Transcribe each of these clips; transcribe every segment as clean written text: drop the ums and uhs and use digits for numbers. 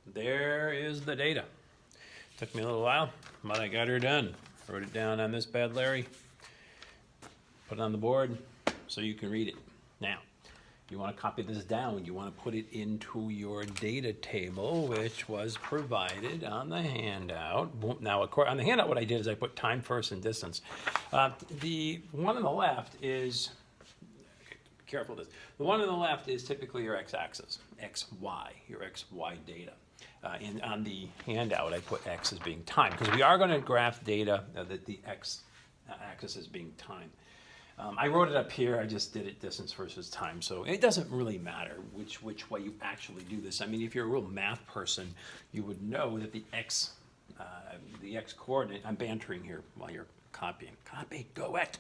there is the data. Took me a little while, but I got her done. Wrote it down on this pad, Larry. Put it on the board so you can read it. Now, you want to copy this down. You want to put it into your data table, which was provided on the handout. Now, on the handout, what I did is I put time first and distance. The one on the left is, okay, be careful with this. The one on the left is typically your x-axis, xy, your xy data. And on the handout, I put x as being time, because we are going to graph data that the x-axis is being time. I wrote it up here, I just did it distance versus time, so it doesn't really matter which way you actually do this. I mean, if you're a real math person, you would know that the x coordinate, I'm bantering here while you're copying. Copy, go it!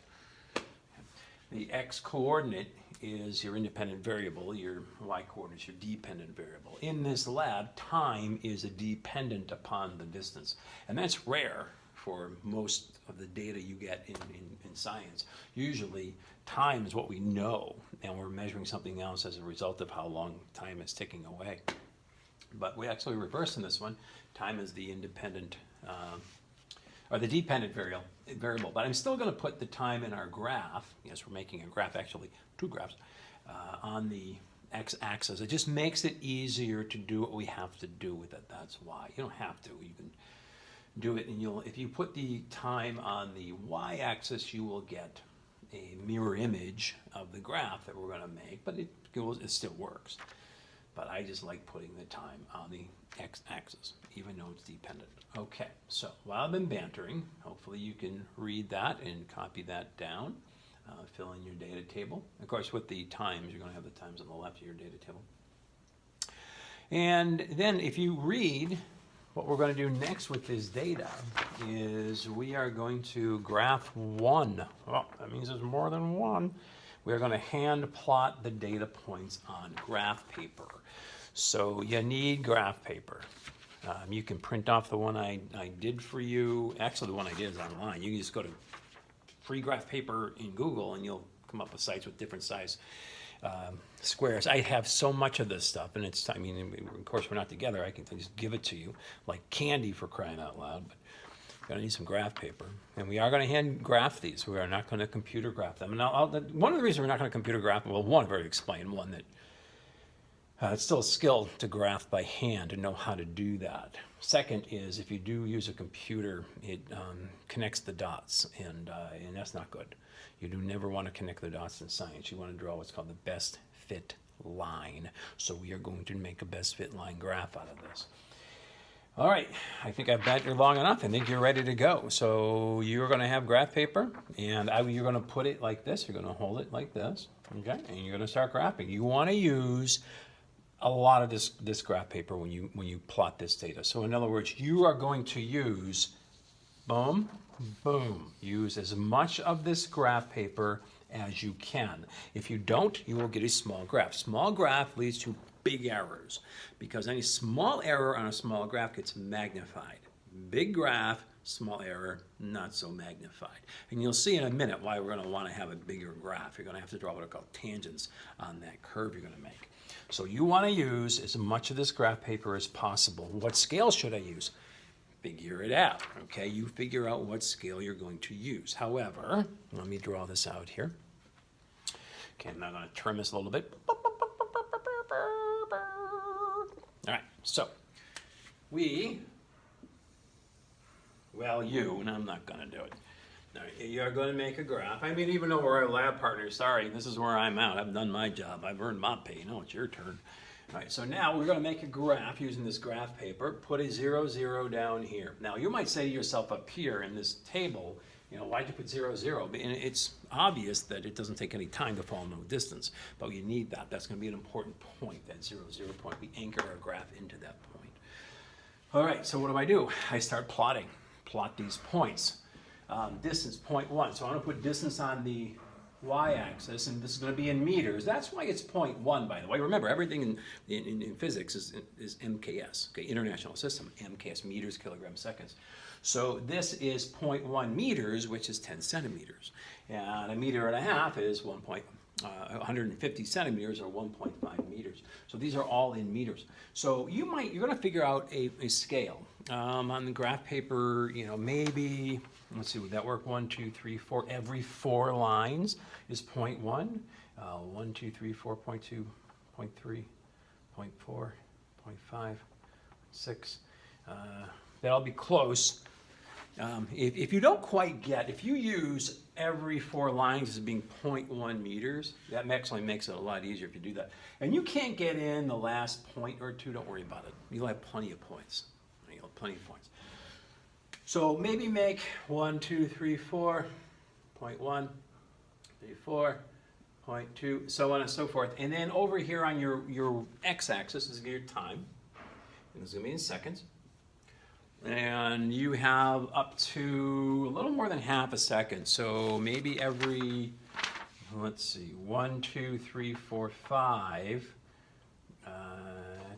The x coordinate is your independent variable, your y coordinate is your dependent variable. In this lab, time is a dependent upon the distance, and that's rare for most of the data you get in science. Usually, time is what we know, and we're measuring something else as a result of how long time is ticking away. But we actually reverse in this one. Time is the independent, or the dependent variable. But I'm still going to put the time in our graph. Yes, we're making a graph, actually, two graphs, on the x-axis. It just makes it easier to do what we have to do with it. That's why. You don't have to. You can do it, and if you put the time on the y-axis, you will get a mirror image of the graph that we're going to make, but it still works. But I just like putting the time on the x-axis, even though it's dependent. Okay, so while I've been bantering, hopefully you can read that and copy that down, fill in your data table. Of course, with the times, you're going to have the times on the left of your data table. And then if you read, what we're going to do next with this data is we are going to graph one. Well, that means there's more than one. We're going to hand plot the data points on graph paper. So you need graph paper. You can print off the one I did for you. Actually, the one I did is online. You can just go to free graph paper in Google and you'll come up with sites with different size squares. I have so much of this stuff, and it's, I mean, of course we're not together, I can just give it to you like candy, for crying out loud, but we're going to need some graph paper. And we are going to hand graph these. We are not going to computer graph them. And one of the reasons we're not going to computer graph them, well, one, I've already explained, one that it's still a skill to graph by hand and know how to do that. Second is, if you do use a computer, it connects the dots, and that's not good. You do never want to connect the dots in science. You want to draw what's called the best fit line. So we are going to make a best fit line graph out of this. All right, I think I've batted you long enough. I think you're ready to go. So you're going to have graph paper, and you're going to put it like this. You're going to hold it like this, okay? And you're going to start graphing. You want to use a lot of this graph paper when you plot this data. So in other words, you are going to use, boom, boom, use as much of this graph paper as you can. If you don't, you will get a small graph. Small graph leads to big errors because any small error on a small graph gets magnified. Big graph, small error, not so magnified. And you'll see in a minute why we're going to want to have a bigger graph. You're going to have to draw what are called tangents on that curve you're going to make. So you want to use as much of this graph paper as possible. What scale should I use? Figure it out, okay? You figure out what scale you're going to use. However, let me draw this out here. Okay, I'm now going to turn this a little bit. All right, so you, and I'm not going to do it. Now, you're going to make a graph. I mean, even though we're our lab partners, sorry, this is where I'm out. I've done my job. I've earned my pay. Now it's your turn. All right, so now we're going to make a graph using this graph paper. Put a 0, 0 down here. Now, you might say to yourself up here in this table, you know, why'd you put 0, 0? And it's obvious that it doesn't take any time to fall no distance, but you need that. That's going to be an important point, that 0, 0 point. We anchor our graph into that point. All right, so what do? I start plotting. Plot these points. Distance, 0.1. So I'm going to put distance on the y-axis, and this is going to be in meters. That's why it's 0.1, by the way. Remember, everything in physics is MKS, okay, International System, MKS, meters, kilograms, seconds. So this is 0.1 meters, which is 10 centimeters. And a meter and a half is 150 centimeters, or 1.5 meters. So these are all in meters. So you're going to figure out a scale. On the graph paper, maybe, let's see, would that work? 1, 2, 3, 4. Every 4 lines is 0.1. 1, 2, 3, 4, 0.2, 0.3, 0.4, 0.5, 6. That'll be close. If you don't quite get, if you use every 4 lines as being 0.1 meters, that actually makes it a lot easier if you do that. And you can't get in the last point or two, don't worry about it. You'll have plenty of points. You'll have plenty of points. So maybe make 1, 2, 3, 4, 0.1, 3, 4, 0.2, so on and so forth. And then over here on your x-axis is your time. And it's going to be in seconds. And you have up to a little more than half a second. So maybe every, let's see, 1, 2, 3, 4, 5,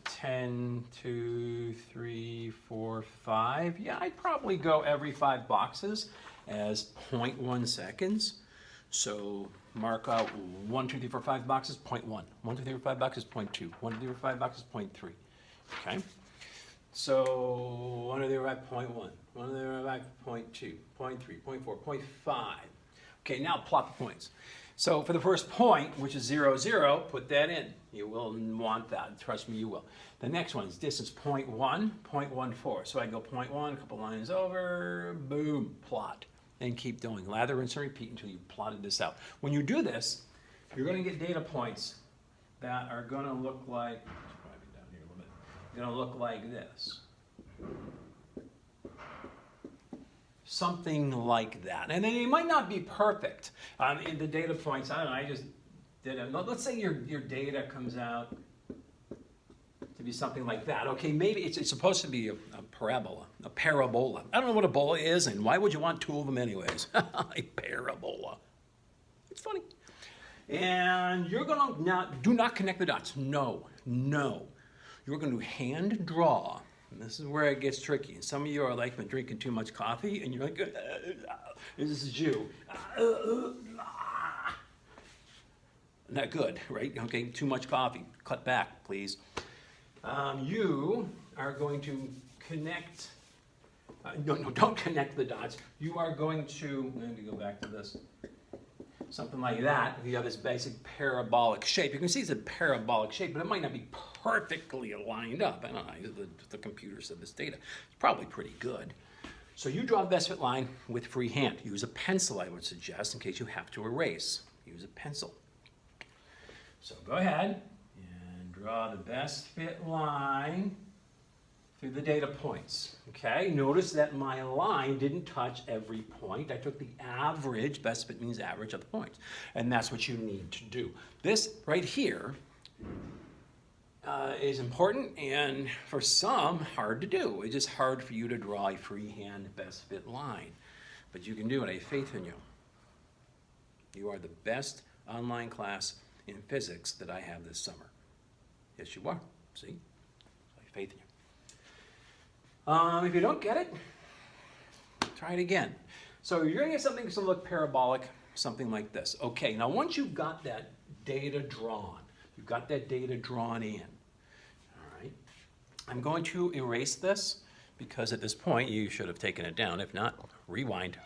10, 2, 3, 4, 5. Yeah, I'd probably go every 5 boxes as 0.1 seconds. So mark out 1, 2, 3, 4, 5 boxes, 0.1. 1, 2, 3, 4, 5 boxes, 0.2. 1, 2, 3, 4, 5 boxes, 0.3. Okay? So 1, 2, 3, 4, 5, 0.1. 1, 2, 3, 4, 5, 0.2, 0.3, 0.4, 0.5. Okay, now plot the points. So for the first point, which is 0, 0, put that in. You will want that. Trust me, you will. The next one is distance 0.1, 0.14. So I go 0.1, a couple lines over, boom, plot. And keep doing. Lather, rinse, and repeat until you've plotted this out. When you do this, you're going to get data points that are going to look like, going to look like this. Something like that. And then it might not be perfect. In the data points, I don't know, I just did it. Let's say your data comes out to be something like that. Okay, maybe it's supposed to be a parabola. A parabola. I don't know what a bola is, and why would you want 2 of them anyways? A parabola. It's funny. And you're going to do not connect the dots. No. You're going to hand draw. And this is where it gets tricky. And some of you are like, been drinking too much coffee, and you're like, this is you. Not good, right? Okay, too much coffee. Cut back, please. You are going to connect. No, don't connect the dots. You are going to, let me go back to this. Something like that. You have this basic parabolic shape. You can see it's a parabolic shape, but it might not be perfectly lined up. I don't know, the computer said this data. It's probably pretty good. So you draw the best fit line with free hand. Use a pencil, I would suggest, in case you have to erase. Use a pencil. So go ahead and draw the best fit line through the data points. Okay, notice that my line didn't touch every point. I took the average, best fit means average of the points. And that's what you need to do. This right here is important and for some hard to do. It's just hard for you to draw a freehand best fit line. But you can do it. I have faith in you. You are the best online class in physics that I have this summer. Yes, you are. See? I have faith in you. If you don't get it, try it again. So you're going to get something that's going to look parabolic, something like this. Okay, now once you've got that data drawn, you've got that data drawn in, all right, I'm going to erase this because at this point you should have taken it down. If not, rewind.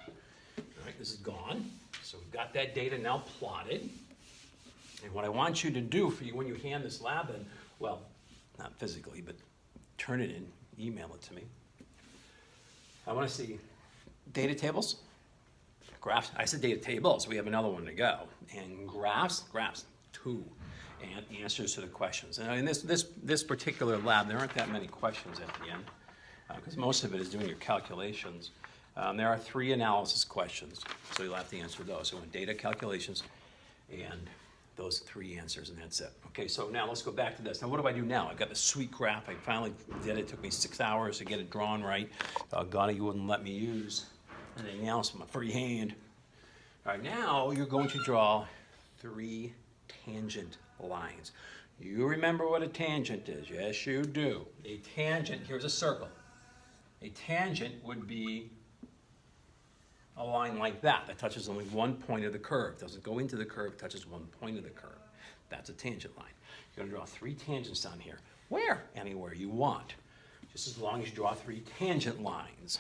All right, this is gone. So we've got that data now plotted. And what I want you to do for you when you hand this lab in, well, not physically, but turn it in, email it to me. I want to see data tables, graphs. I said data tables, we have another one to go. And graphs, 2, and answers to the questions. And in this particular lab, there aren't that many questions at the end, because most of it is doing your calculations. There are 3 analysis questions, so you'll have to answer those. So in data, calculations, and those 3 answers, and that's it. Okay, so now let's go back to this. Now what do I do now? I've got this sweet graph. I finally did it. It took me 6 hours to get it drawn right. God, you wouldn't let me use anything else with my free hand. All right, now you're going to draw 3 tangent lines. You remember what a tangent is. Yes, you do. A tangent, here's a circle. A tangent would be a line like that touches only one point of the curve. Doesn't go into the curve, touches one point of the curve. That's a tangent line. You're gonna draw 3 tangents down here. Where? Anywhere you want, just as long as you draw 3 tangent lines.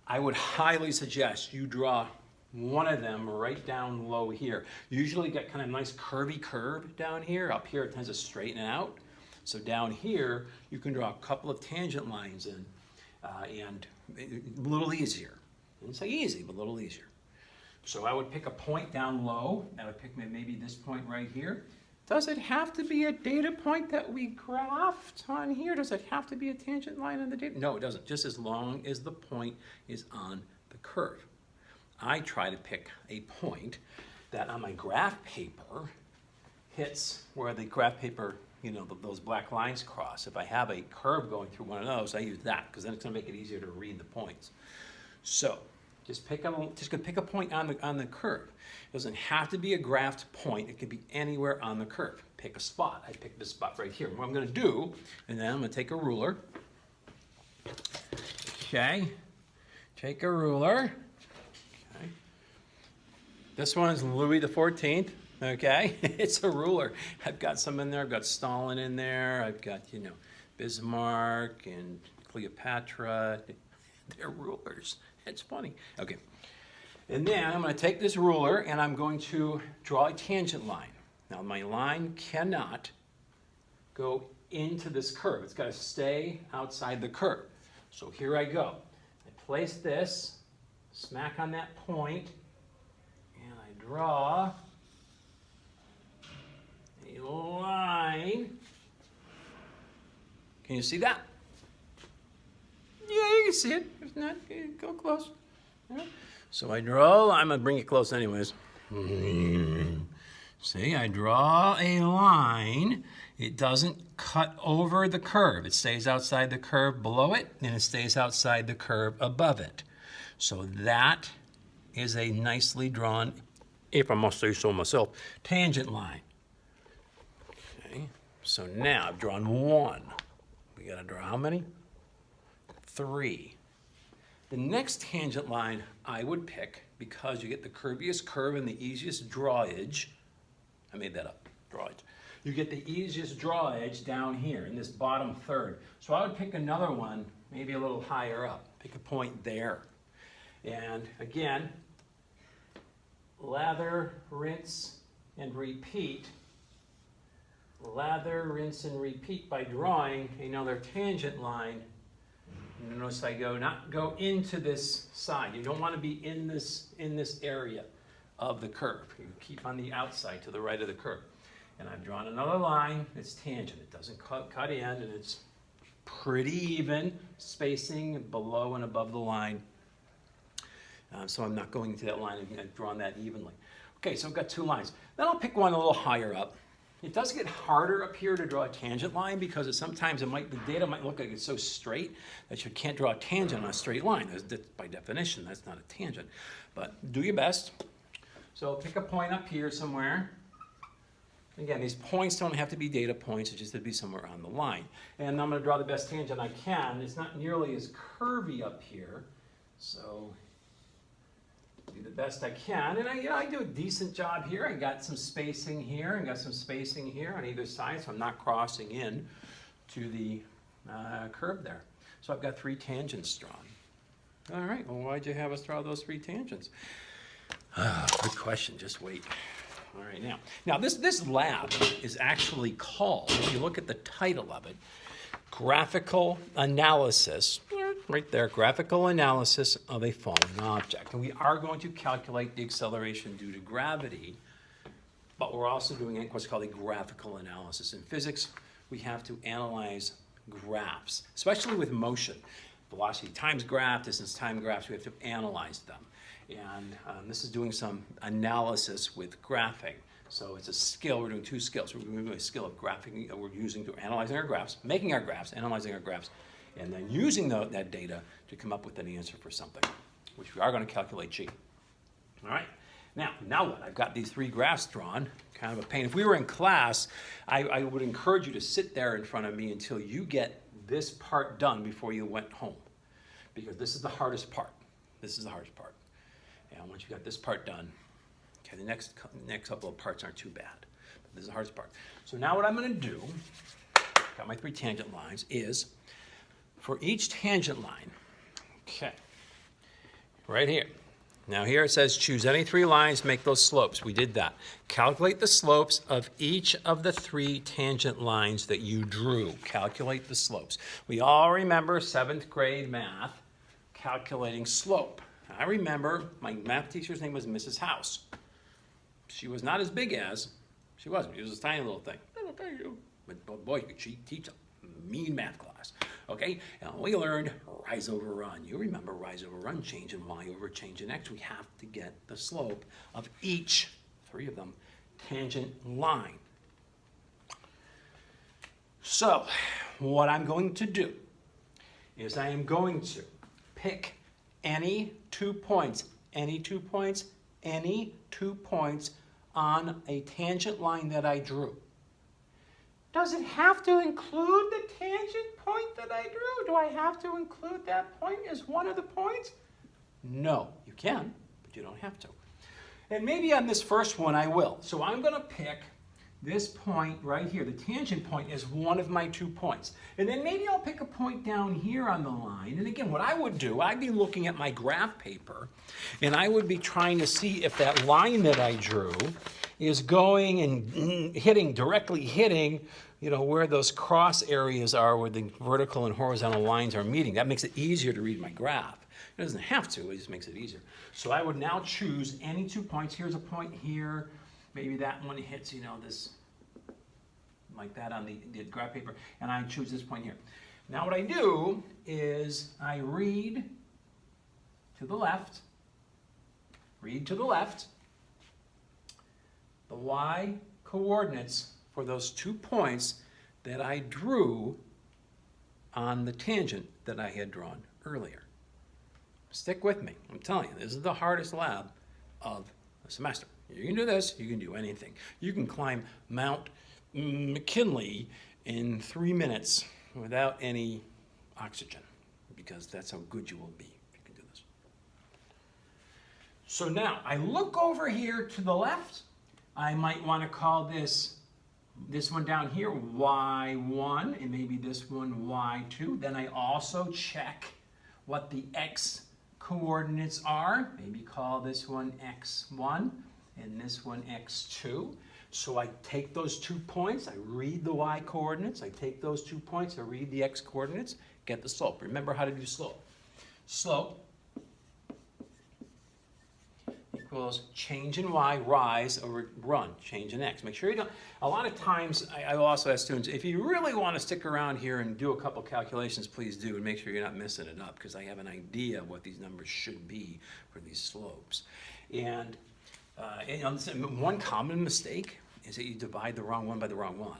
I would highly suggest you draw one of them right down low here. You usually get kind of nice curvy curve down here. Up here it tends to straighten out. So down here, you can draw a couple of tangent lines in, and a little easier. I didn't say easy, but a little easier. So I would pick a point down low. I would pick maybe this point right here. Does it have to be a data point that we graphed on here? Does it have to be a tangent line on the data? No, it doesn't, just as long as the point is on the curve. I try to pick a point that on my graph paper hits where the graph paper, you know, those black lines cross. If I have a curve going through one of those, I use that because then it's going to make it easier to read the points. So just pick a point on the curve. It doesn't have to be a graphed point. It can be anywhere on the curve. Pick a spot. I picked this spot right here. What I'm going to do, and then I'm going to take a ruler. Okay. Take a ruler. Okay. This one is Louis the 14th. Okay. It's a ruler. I've got some in there. I've got Stalin in there. I've got, you know, Bismarck and Cleopatra. They're rulers. It's funny. Okay. And then I'm going to take this ruler and I'm going to draw a tangent line. Now my line cannot go into this curve. It's got to stay outside the curve. So here I go. I place this smack on that point and I draw a line. Can you see that? Yeah, you can see it. If not, go close. Yeah. So I draw, I'm going to bring it close anyways. See, I draw a line. It doesn't cut over the curve. It stays outside the curve below it, and it stays outside the curve above it. So that is a nicely drawn, if I must say so myself, tangent line. Okay, so now I've drawn one. We got to draw how many? 3. The next tangent line I would pick, because you get the curviest curve and the easiest drawage. I made that up, drawage. You get the easiest drawage down here in this bottom third. So I would pick another one, maybe a little higher up. Pick a point there. And again, lather, rinse, and repeat. Lather, rinse, and repeat by drawing another tangent line. Notice I not go into this side. You don't want to be in this area of the curve. You keep on the outside to the right of the curve. And I've drawn another line. It's tangent. It doesn't cut in, and it's pretty even spacing below and above the line. So I'm not going into that line. I've drawn that evenly. Okay, so I've got 2 lines. Then I'll pick one a little higher up. It does get harder up here to draw a tangent line because sometimes the data might look like it's so straight that you can't draw a tangent on a straight line. By definition, that's not a tangent. But do your best. So pick a point up here somewhere. Again, these points don't have to be data points. It just has to be somewhere on the line. And I'm going to draw the best tangent I can. It's not nearly as curvy up here. So do the best I can, and I do a decent job here. I got some spacing here, and got some spacing here on either side, so I'm not crossing in to the curve there. So I've got 3 tangents drawn. All right, well, why'd you have us draw those 3 tangents? Good question, just wait. All right, now this lab is actually called, if you look at the title of it, Graphical Analysis. Right there, graphical analysis of a falling object. And we are going to calculate the acceleration due to gravity, but we're also doing what's called a graphical analysis. In physics, we have to analyze graphs, especially with motion. Velocity times graph, distance time graphs, we have to analyze them. And this is doing some analysis with graphing. So it's a skill, we're doing 2 skills. We're doing a skill of graphing that we're using to analyzing our graphs, making our graphs, analyzing our graphs, and then using that data to come up with an answer for something, which we are going to calculate G. All right, now what? I've got these 3 graphs drawn, kind of a pain. If we were in class, I would encourage you to sit there in front of me until you get this part done before you went home, because this is the hardest part. This is the hardest part. And once you got this part done, okay, the next couple of parts aren't too bad. This is the hardest part. So now what I'm going to do, got my 3 tangent lines, is for each tangent line, okay, right here. Now here it says choose any 3 lines, make those slopes. We did that. Calculate the slopes of each of the 3 tangent lines that you drew. Calculate the slopes. We all remember 7th grade math, calculating slope. I remember my math teacher's name was Mrs. House. She was not as big as, she wasn't. She was a tiny little thing. But boy, she teach a mean math class. Okay, and we learned rise over run. You remember rise over run, change in y over change in x. We have to get the slope of each, 3 of them, tangent line. So, what I'm going to do is I am going to pick any 2 points, any 2 points, any 2 points on a tangent line that I drew. Does it have to include the tangent point that I drew? Do I have to include that point as one of the points? No, you can, but you don't have to. And maybe on this first one I will. So I'm going to pick this point right here. The tangent point is one of my 2 points. And then maybe I'll pick a point down here on the line. And again, what I would do, I'd be looking at my graph paper, and I would be trying to see if that line that I drew is going and directly hitting, where those cross areas are where the vertical and horizontal lines are meeting. That makes it easier to read my graph. It doesn't have to, it just makes it easier. So I would now choose any 2 points. Here's a point here. Maybe that one hits, this, like that on the graph paper, and I choose this point here. Now what I do is I read to the left, the y coordinates for those 2 points that I drew on the tangent that I had drawn earlier. Stick with me. I'm telling you, this is the hardest lab of the semester. You can do this, you can do anything. You can climb Mount McKinley in 3 minutes without any oxygen, because that's how good you will be if you can do this. So now, I look over here to the left. I might want to call this one down here y1, and maybe this one y2. Then I also check what the x coordinates are. Maybe call this one x1 and this one x2. So I take those 2 points, I read the y coordinates, I take those 2 points, I read the x coordinates, get the slope. Remember how to do slope. Slope equals change in y, rise, over run, change in x. Make sure you don't, a lot of times I will also ask students, if you really want to stick around here and do a couple calculations, please do, and make sure you're not messing it up, because I have an idea of what these numbers should be for these slopes. And one common mistake is that you divide the wrong one by the wrong one,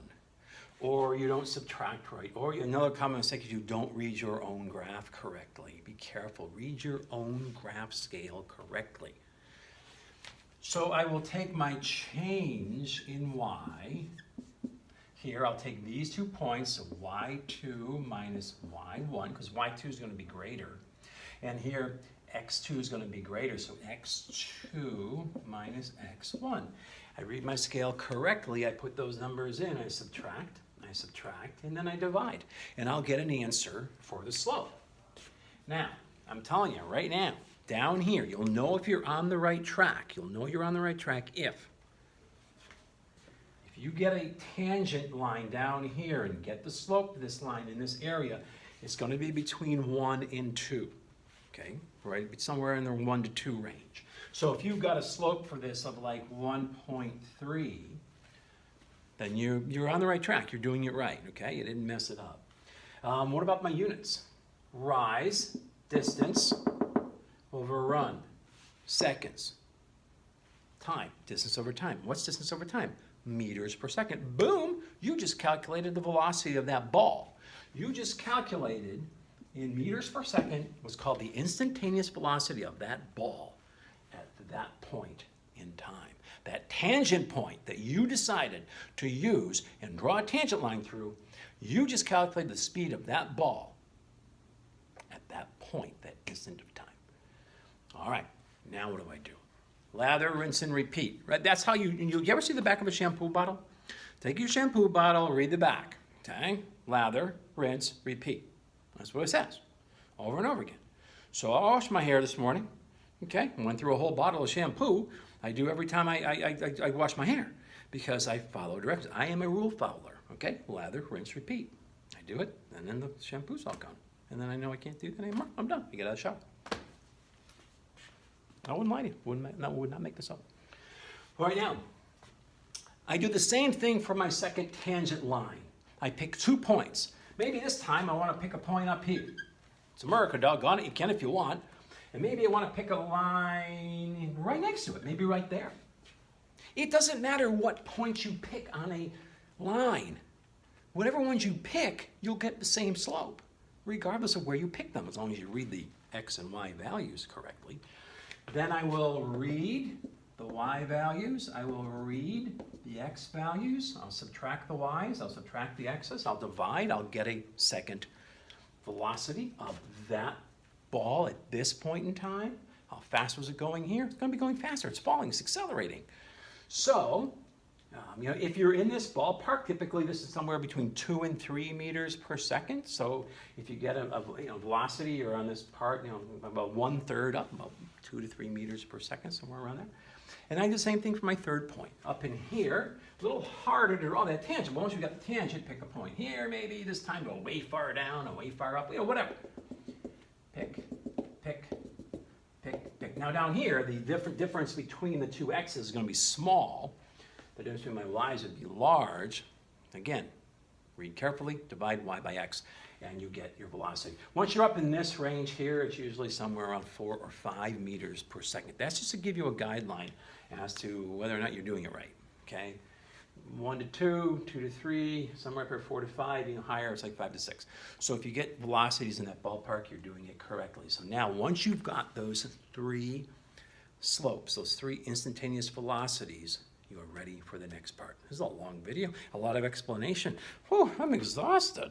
or you don't subtract right, or another common mistake is you don't read your own graph correctly. Be careful, read your own graph scale correctly. So I will take my change in y. Here I'll take these 2 points, so y2 minus y1, because y2 is going to be greater. And here x2 is going to be greater, so x2 minus x1. I read my scale correctly, I put those numbers in, I subtract, and then I divide. And I'll get an answer for the slope. Now, I'm telling you right now, down here, you'll know if you're on the right track. You'll know you're on the right track if you get a tangent line down here and get the slope of this line in this area, it's going to be between 1 and 2. Okay, right, somewhere in the 1 to 2 range. So if you've got a slope for this of like 1.3, then you're on the right track. You're doing it right, okay? You didn't mess it up. What about my units? Rise, distance, over run, seconds. Time, distance over time. What's distance over time? Meters per second. Boom, you just calculated the velocity of that ball. You just calculated in meters per second what's called the instantaneous velocity of that ball at that point in time. That tangent point that you decided to use and draw a tangent line through, you just calculated the speed of that ball at that point, that instant of time. All right, now what do I do? Lather, rinse, and repeat. Right? That's how you ever see the back of a shampoo bottle? Take your shampoo bottle, read the back, okay? Lather, rinse, repeat. That's what it says, over and over again. So I washed my hair this morning, okay? Went through a whole bottle of shampoo. I do every time I wash my hair because I follow directions. I am a rule follower, okay? Lather, rinse, repeat. I do it, and then the shampoo's all gone. And then I know I can't do that anymore. I'm done. I get out of the shower. I wouldn't lie to you. Would not make this up. All right, now, I do the same thing for my second tangent line. I pick 2 points. Maybe this time I want to pick a point up here. It's America, doggone it. You can if you want. And maybe I want to pick a line right next to it, maybe right there. It doesn't matter what point you pick on a line. Whatever ones you pick, you'll get the same slope, regardless of where you pick them, as long as you read the x and y values correctly. Then I will read the y values. I will read the x values. I'll subtract the y's. I'll subtract the x's. I'll divide. I'll get a second velocity of that ball at this point in time. How fast was it going here? It's going to be going faster. It's falling. It's accelerating. So, if you're in this ballpark, typically this is somewhere between 2 and 3 meters per second. So if you get a velocity, you're on this part, about 1/3 up, about 2 to 3 meters per second, somewhere around there. And I do the same thing for my third point. Up in here, a little harder to draw that tangent. Once you've got the tangent, pick a point here, maybe this time go way far down or way far up, whatever. Pick, pick, pick, pick. Now down here, the difference between the two x's is going to be small. The difference between my y's would be large. Again, read carefully, divide y by x, and you get your velocity. Once you're up in this range here, it's usually somewhere around 4 or 5 meters per second. That's just to give you a guideline as to whether or not you're doing it right, okay? 1 to 2, 2 to 3, somewhere up here 4 to 5, even higher, it's like 5 to 6. So if you get velocities in that ballpark, you're doing it correctly. So now, once you've got those 3 slopes, those 3 instantaneous velocities, you are ready for the next part. This is a long video, a lot of explanation. Whew, I'm exhausted.